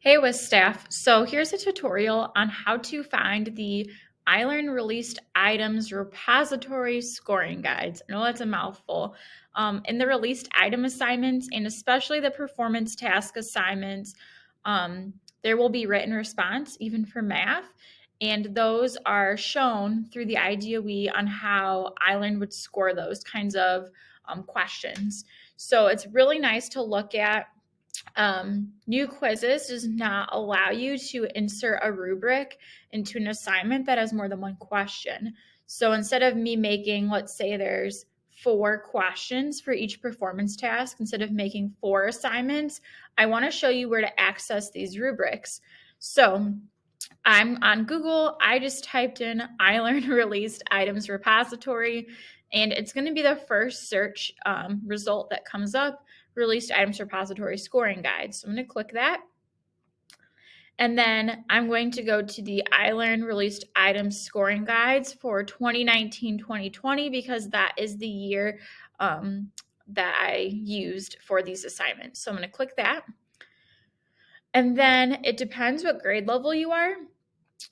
Hey with staff. So here's a tutorial on how to find the iLearn released items repository scoring guides. I know that's a mouthful. In the released item assignments and especially the performance task assignments, there will be written response even for math. And those are shown through the IDOE on how iLearn would score those kinds of questions. So it's really nice to look at. New quizzes does not allow you to insert a rubric into an assignment that has more than one question. So instead of me making, let's say there's 4 questions for each performance task, instead of making 4 assignments, I want to show you where to access these rubrics. So I'm on Google. I just typed in iLearn released items repository, and it's going to be the first search result that comes up, released items repository scoring guide. So I'm going to click that. And then I'm going to go to the iLearn released items scoring guides for 2019-2020 because that is the year that I used for these assignments. So I'm going to click that. And then it depends what grade level you are.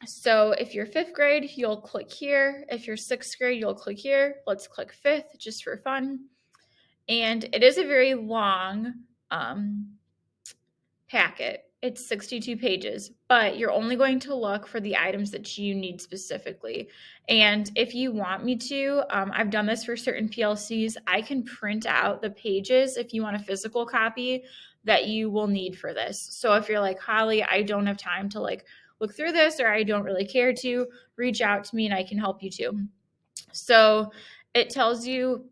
So if you're 5th grade, you'll click here. If you're 6th grade, you'll click here. Let's click 5th just for fun. And it is a very long packet. It's 62 pages, but you're only going to look for the items that you need specifically. And if you want me to, I've done this for certain PLCs, I can print out the pages if you want a physical copy that you will need for this. So if you're like, Holly, I don't have time to look through this, or I don't really care to, reach out to me and I can help you too. So it tells you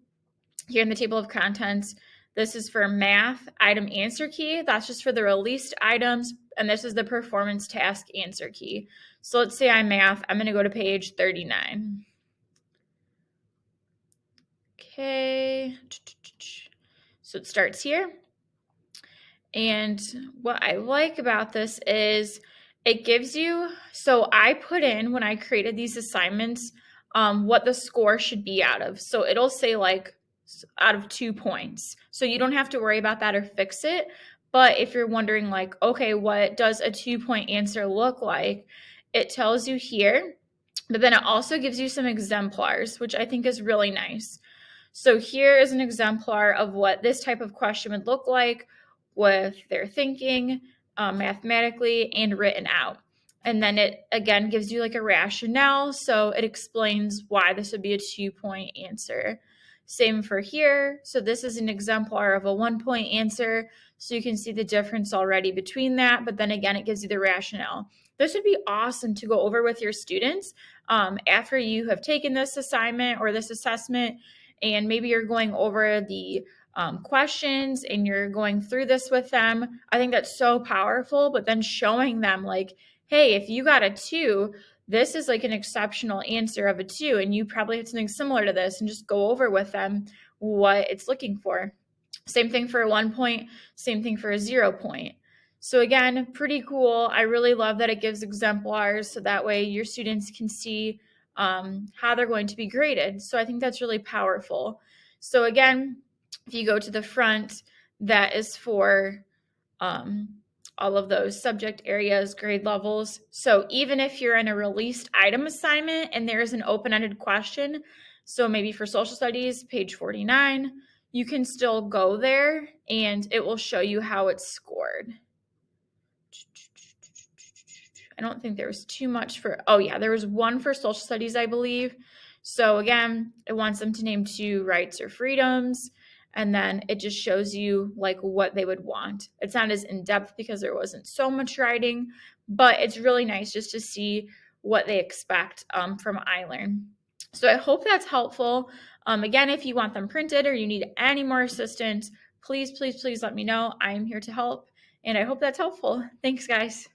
here in the table of contents, this is for math item answer key. That's just for the released items. And this is the performance task answer key. So let's say I'm math. I'm going to go to page 39. Okay. So it starts here. And what I like about this is it gives you, so I put in when I created these assignments, what the score should be out of. So it'll say out of 2 points. So you don't have to worry about that or fix it. But if you're wondering okay, what does a 2-point answer look like? It tells you here, but then it also gives you some exemplars, which I think is really nice. So here is an exemplar of what this type of question would look like with their thinking, mathematically, and written out. And then it again gives you a rationale. So it explains why this would be a 2-point answer. Same for here. So this is an exemplar of a 1-point answer. So you can see the difference already between that. But then again, it gives you the rationale. This would be awesome to go over with your students after you have taken this assignment or this assessment. And maybe you're going over the questions and you're going through this with them. I think that's so powerful. But then showing them hey, if you got a 2, this is an exceptional answer of a 2, and you probably had something similar to this, and just go over with them what it's looking for. Same thing for a 1 point, same thing for a 0 point. So again, pretty cool. I really love that it gives exemplars so that way your students can see how they're going to be graded. So I think that's really powerful. So again, if you go to the front, that is for all of those subject areas, grade levels. So even if you're in a released item assignment and there's an open-ended question, so maybe for social studies, page 49, you can still go there and it will show you how it's scored. I don't think there was too much for, oh yeah, there was one for social studies, I believe. So again, it wants them to name 2 rights or freedoms. And then it just shows you what they would want. It's not as in-depth because there wasn't so much writing, but it's really nice just to see what they expect from iLearn. So I hope that's helpful. Again, if you want them printed or you need any more assistance, please, please, please let me know. I'm here to help, and I hope that's helpful. Thanks, guys.